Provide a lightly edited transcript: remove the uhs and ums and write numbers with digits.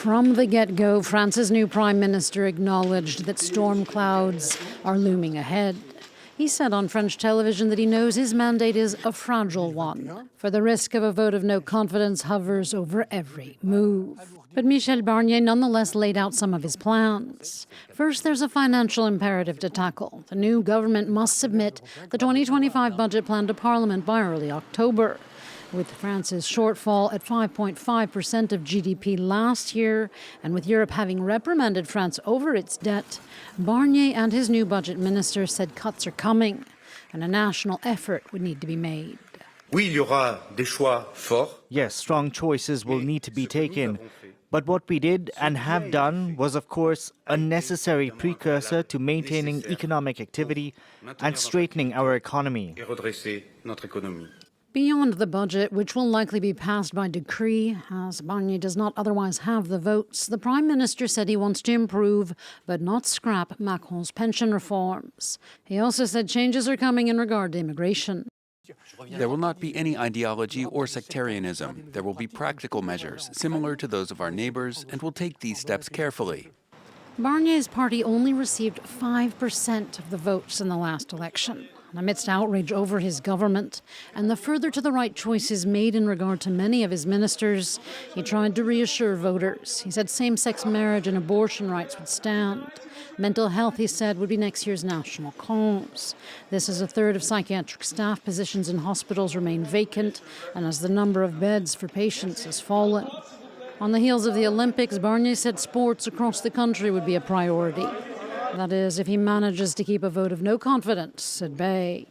From the get-go, France's new Prime Minister acknowledged that storm clouds are looming ahead. He said on French television that he knows his mandate is a fragile one, for the risk of a vote of no confidence hovers over every move. But Michel Barnier nonetheless laid out some of his plans. First, there's a financial imperative to tackle. The new government must submit the 2025 budget plan to Parliament by early October. With France's shortfall at 5.5% of GDP last year, and with Europe having reprimanded France over its debt, Barnier and his new budget minister said cuts are coming, and a national effort would need to be made. Yes, strong choices will need to be taken. But what we did and have done was, of course, a necessary precursor to maintaining economic activity and straightening our economy. Beyond the budget, which will likely be passed by decree, as Barnier does not otherwise have the votes, the Prime Minister said he wants to improve but not scrap Macron's pension reforms. He also said changes are coming in regard to immigration. There will not be any ideology or sectarianism. There will be practical measures, similar to those of our neighbors, and we'll take these steps carefully. Barnier's party only received 5% of the votes in the last election. Amidst outrage over his government and the further to the right choices made in regard to many of his ministers, he tried to reassure voters. He said same-sex marriage and abortion rights would stand. Mental health, he said, would be next year's national cause. This as a third of psychiatric staff positions in hospitals remain vacant and as the number of beds for patients has fallen. On the heels of the Olympics, Barnier said sports across the country would be a priority. That is, if he manages to keep a vote of no confidence at bay.